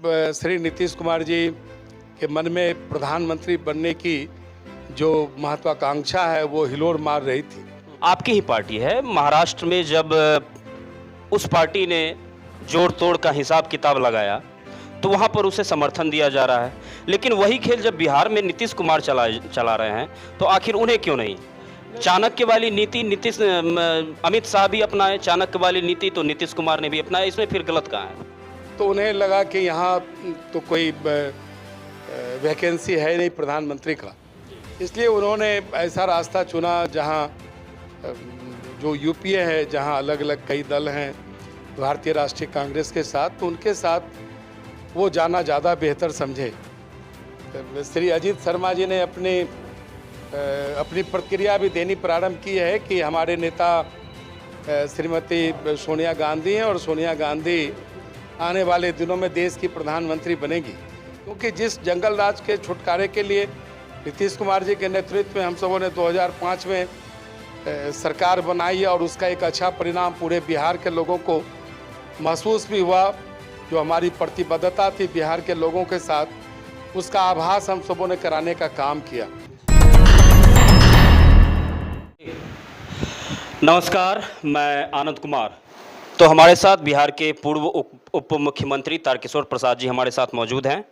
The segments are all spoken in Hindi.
श्री नीतीश कुमार जी के मन में प्रधानमंत्री बनने की जो महत्वाकांक्षा है वो हिलोर मार रही थी। आपकी ही पार्टी है। महाराष्ट्र में जब उस पार्टी ने जोड़ तोड़ का हिसाब किताब लगाया तो वहां पर उसे समर्थन दिया जा रहा है, लेकिन वही खेल जब बिहार में नीतीश कुमार चला रहे हैं तो आखिर उन्हें क्यों नहीं? चाणक्य वाली नीति अमित शाह भी अपनाए, चाणक्य वाली नीति तो नीतीश कुमार ने भी अपनाया, इसमें फिर गलत कहाँ है? तो उन्हें लगा कि यहाँ तो कोई वैकेंसी है नहीं प्रधानमंत्री का, इसलिए उन्होंने ऐसा रास्ता चुना जहाँ जो यूपीए है, जहाँ अलग अलग कई दल हैं भारतीय राष्ट्रीय कांग्रेस के साथ, तो उनके साथ वो जाना ज़्यादा बेहतर समझे। श्री अजीत शर्मा जी ने अपनी प्रतिक्रिया भी देनी प्रारंभ की है कि हमारे नेता श्रीमती सोनिया गांधी हैं और सोनिया गांधी आने वाले दिनों में देश की प्रधानमंत्री बनेगी, क्योंकि जिस जंगल राज के छुटकारे के लिए नीतीश कुमार जी के नेतृत्व में हम सबों ने 2005 में सरकार बनाई और उसका एक अच्छा परिणाम पूरे बिहार के लोगों को महसूस भी हुआ। जो हमारी प्रतिबद्धता थी बिहार के लोगों के साथ, उसका आभास हम सबों ने कराने का काम किया। नमस्कार, मैं आनंद कुमार। तो हमारे साथ बिहार के पूर्व उप मुख्यमंत्री तारकिशोर प्रसाद जी हमारे साथ मौजूद हैं।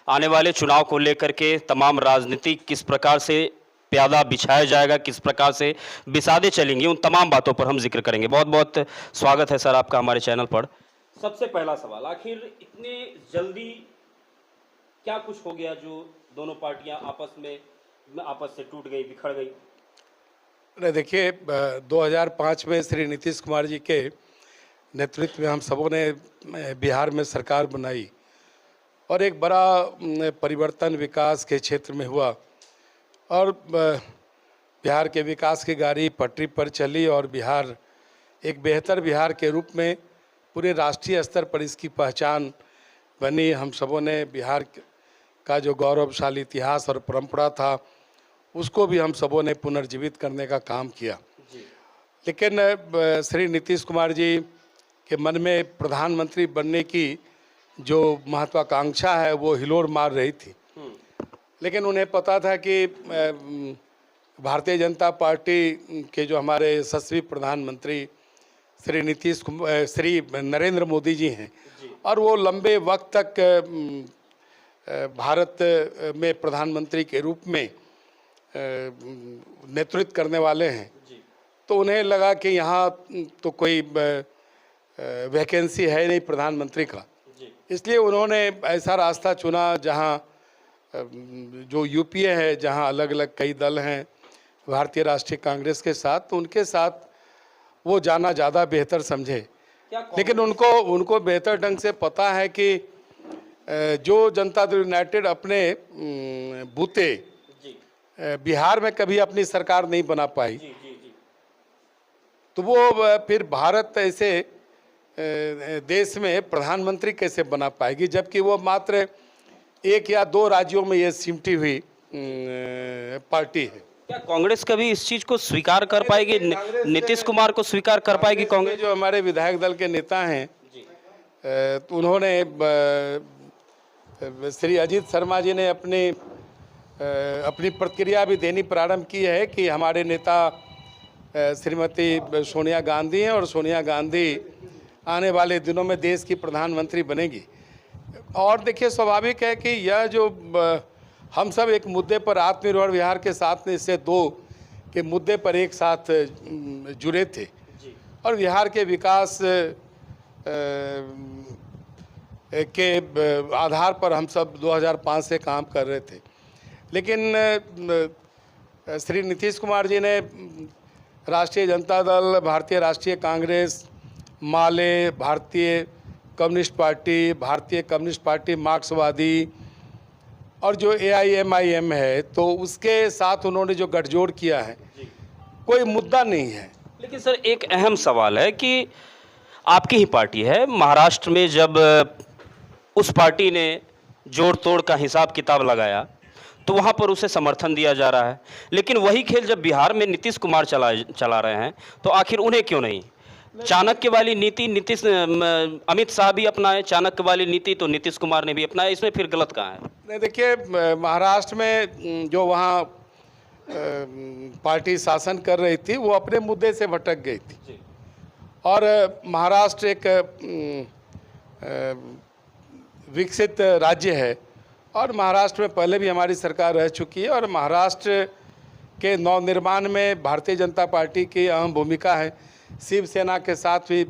आने वाले चुनाव को लेकर के तमाम राजनीति किस प्रकार से प्यादा बिछाया जाएगा, किस प्रकार से बिसादे चलेंगी, उन तमाम बातों पर हम जिक्र करेंगे। बहुत बहुत स्वागत है सर आपका हमारे चैनल पर। सबसे पहला सवाल, आखिर इतने जल्दी क्या कुछ हो गया जो दोनों पार्टियां आपस से टूट गई, बिखर गई? अरे देखिए, 2005 में श्री नीतीश कुमार जी के नेतृत्व में हम सबों ने बिहार में सरकार बनाई और एक बड़ा परिवर्तन विकास के क्षेत्र में हुआ और बिहार के विकास की गाड़ी पटरी पर चली और बिहार एक बेहतर बिहार के रूप में पूरे राष्ट्रीय स्तर पर इसकी पहचान बनी। हम सबों ने बिहार का जो गौरवशाली इतिहास और परंपरा था उसको भी हम सबों ने पुनर्जीवित करने का काम किया। लेकिन श्री नीतीश कुमार जी के मन में प्रधानमंत्री बनने की जो महत्वाकांक्षा है वो हिलोर मार रही थी, लेकिन उन्हें पता था कि भारतीय जनता पार्टी के जो हमारे यशस्वी प्रधानमंत्री श्री नरेंद्र मोदी जी हैं और वो लंबे वक्त तक भारत में प्रधानमंत्री के रूप में नेतृत्व करने वाले हैं, तो उन्हें लगा कि यहाँ तो कोई वैकेंसी है नहीं प्रधानमंत्री का, इसलिए उन्होंने ऐसा रास्ता चुना जहाँ जो यूपीए है, जहाँ अलग अलग कई दल हैं भारतीय राष्ट्रीय कांग्रेस के साथ, तो उनके साथ वो जाना ज़्यादा बेहतर समझे। लेकिन उनको बेहतर ढंग से पता है कि जो जनता दल यूनाइटेड अपने बूते बिहार में कभी अपनी सरकार नहीं बना पाई, तो वो फिर भारत ऐसे देश में प्रधानमंत्री कैसे बना पाएगी, जबकि वो मात्र 1 या 2 राज्यों में ये सिमटी हुई पार्टी है। क्या कांग्रेस कभी इस चीज को स्वीकार कर पाएगी? नीतीश कुमार को स्वीकार कर पाएगी कांग्रेस? जो हमारे विधायक दल के नेता हैं तो उन्होंने श्री अजीत शर्मा जी ने अपनी प्रतिक्रिया भी देनी प्रारंभ की है कि हमारे नेता श्रीमती सोनिया गांधी हैं और सोनिया गांधी आने वाले दिनों में देश की प्रधानमंत्री बनेगी। और देखिए, स्वाभाविक है कि यह जो हम सब एक मुद्दे पर आत्मनिर्भर बिहार के साथ में इससे 2 के मुद्दे पर एक साथ जुड़े थे और बिहार के विकास के आधार पर हम सब 2005 से काम कर रहे थे। लेकिन श्री नीतीश कुमार जी ने राष्ट्रीय जनता दल, भारतीय राष्ट्रीय कांग्रेस, माले, भारतीय कम्युनिस्ट पार्टी, मार्क्सवादी और जो AIMIM है, तो उसके साथ उन्होंने जो गठजोड़ किया है, कोई मुद्दा नहीं है। लेकिन सर, एक अहम सवाल है कि आपकी ही पार्टी है। महाराष्ट्र में जब उस पार्टी ने जोड़ तोड़ का हिसाब किताब लगाया तो वहाँ पर उसे समर्थन दिया जा रहा है, लेकिन वही खेल जब बिहार में नीतीश कुमार चला रहे हैं तो आखिर उन्हें क्यों नहीं? चाणक्य वाली नीति अमित शाह भी अपनाए, चाणक्य वाली नीति तो नीतीश कुमार ने भी अपनाया, इसमें फिर गलत कहाँ है? नहीं देखिए, महाराष्ट्र में जो वहाँ पार्टी शासन कर रही थी वो अपने मुद्दे से भटक गई थी। और महाराष्ट्र एक विकसित राज्य है और महाराष्ट्र में पहले भी हमारी सरकार रह चुकी है और महाराष्ट्र के नवनिर्माण में भारतीय जनता पार्टी की अहम भूमिका है। शिवसेना के साथ भी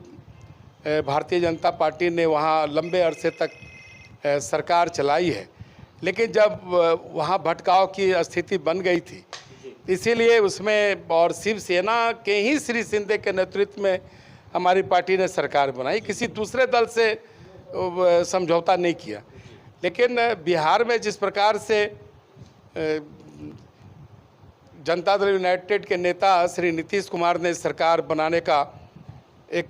भारतीय जनता पार्टी ने वहाँ लंबे अरसे तक सरकार चलाई है, लेकिन जब वहाँ भटकाव की स्थिति बन गई थी इसीलिए उसमें और शिवसेना के ही श्री शिंदे के नेतृत्व में हमारी पार्टी ने सरकार बनाई, किसी दूसरे दल से समझौता नहीं किया। लेकिन बिहार में जिस प्रकार से जनता दल यूनाइटेड के नेता श्री नीतीश कुमार ने सरकार बनाने का एक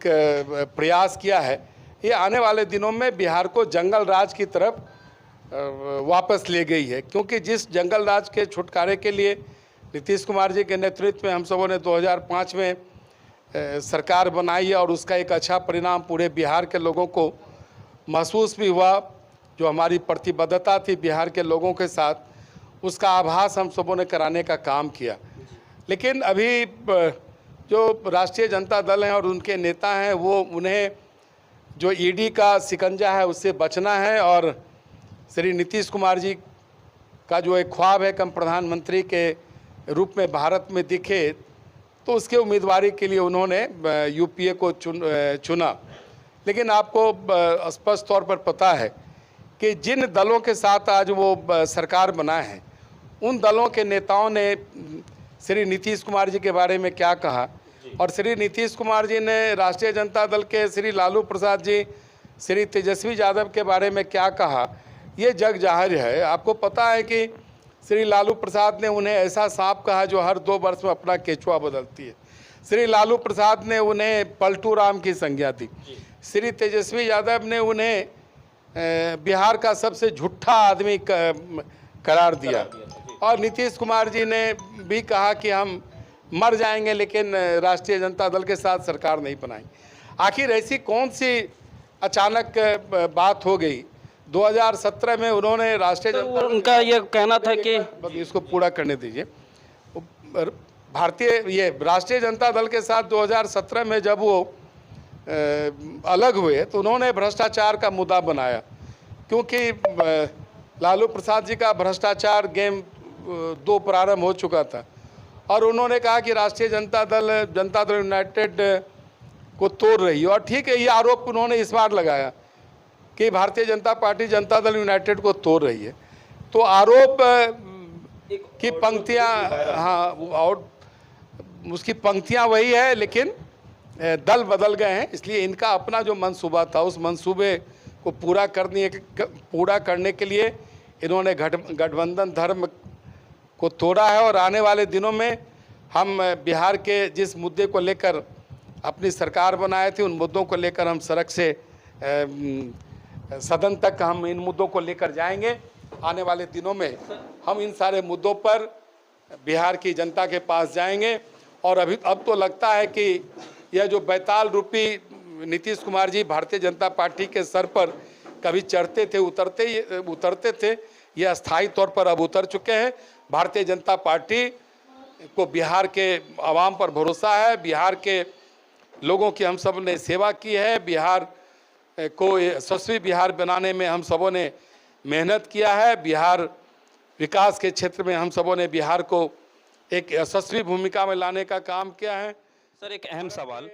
प्रयास किया है, ये आने वाले दिनों में बिहार को जंगल राज की तरफ वापस ले गई है। क्योंकि जिस जंगल राज के छुटकारे के लिए नीतीश कुमार जी के नेतृत्व में हम सबों ने 2005 में सरकार बनाई और उसका एक अच्छा परिणाम पूरे बिहार के लोगों को महसूस भी हुआ, जो हमारी प्रतिबद्धता थी बिहार के लोगों के साथ, उसका आभास हम सबों ने कराने का काम किया। लेकिन अभी जो राष्ट्रीय जनता दल हैं और उनके नेता हैं वो उन्हें जो ईडी का शिकंजा है उससे बचना है और श्री नीतीश कुमार जी का जो एक ख्वाब है कि हम प्रधानमंत्री के रूप में भारत में दिखे, तो उसके उम्मीदवारी के लिए उन्होंने यूपीए को चुना। लेकिन आपको स्पष्ट तौर पर पता है कि जिन दलों के साथ आज वो सरकार बनाए हैं उन दलों के नेताओं ने श्री नीतीश कुमार जी के बारे में क्या कहा और श्री नीतीश कुमार जी ने राष्ट्रीय जनता दल के श्री लालू प्रसाद जी, श्री तेजस्वी यादव के बारे में क्या कहा, ये जग जाहिर है। आपको पता है कि श्री लालू प्रसाद ने उन्हें ऐसा सांप कहा जो हर 2 वर्ष में अपना केचुआ बदलती है। श्री लालू प्रसाद ने उन्हें पलटू राम की संज्ञा दी। श्री तेजस्वी यादव ने उन्हें बिहार का सबसे झूठा आदमी करार दिया और नीतीश कुमार जी ने भी कहा कि हम मर जाएंगे लेकिन राष्ट्रीय जनता दल के साथ सरकार नहीं बनाएंगे। आखिर ऐसी कौन सी अचानक बात हो गई? 2017 में उन्होंने राष्ट्रीय जनता उनका ये कहना था कि इसको पूरा करने दीजिए। राष्ट्रीय जनता दल के साथ 2017 में जब वो अलग हुए तो उन्होंने भ्रष्टाचार का मुद्दा बनाया, क्योंकि लालू प्रसाद जी का भ्रष्टाचार गेम 2 प्रारंभ हो चुका था और उन्होंने कहा कि राष्ट्रीय जनता दल यूनाइटेड को तोड़ रही है। और ठीक है, ये आरोप उन्होंने इस बार लगाया कि भारतीय जनता पार्टी जनता दल यूनाइटेड को तोड़ रही है। तो आरोप की पंक्तियां, हाँ, और उसकी पंक्तियां वही है लेकिन दल बदल गए हैं। इसलिए इनका अपना जो मंसूबा था उस मंसूबे को पूरा करने के लिए इन्होंने गठबंधन धर्म को तोड़ा है। और आने वाले दिनों में हम बिहार के जिस मुद्दे को लेकर अपनी सरकार बनाए थे उन मुद्दों को लेकर हम सड़क से सदन तक हम इन मुद्दों को लेकर जाएंगे। आने वाले दिनों में हम इन सारे मुद्दों पर बिहार की जनता के पास जाएंगे। और अब तो लगता है कि यह जो बैताल रूपी नीतीश कुमार जी भारतीय जनता पार्टी के सर पर कभी चढ़ते थे उतरते थे, ये अस्थायी तौर पर अब उतर चुके हैं। भारतीय जनता पार्टी को बिहार के आवाम पर भरोसा है, बिहार के लोगों की हम सब ने सेवा की है, बिहार को यशस्वी बिहार बनाने में हम सबों ने मेहनत किया है, बिहार विकास के क्षेत्र में हम सबों ने बिहार को एक यशस्वी भूमिका में लाने का काम किया है। सर, एक अहम सवाल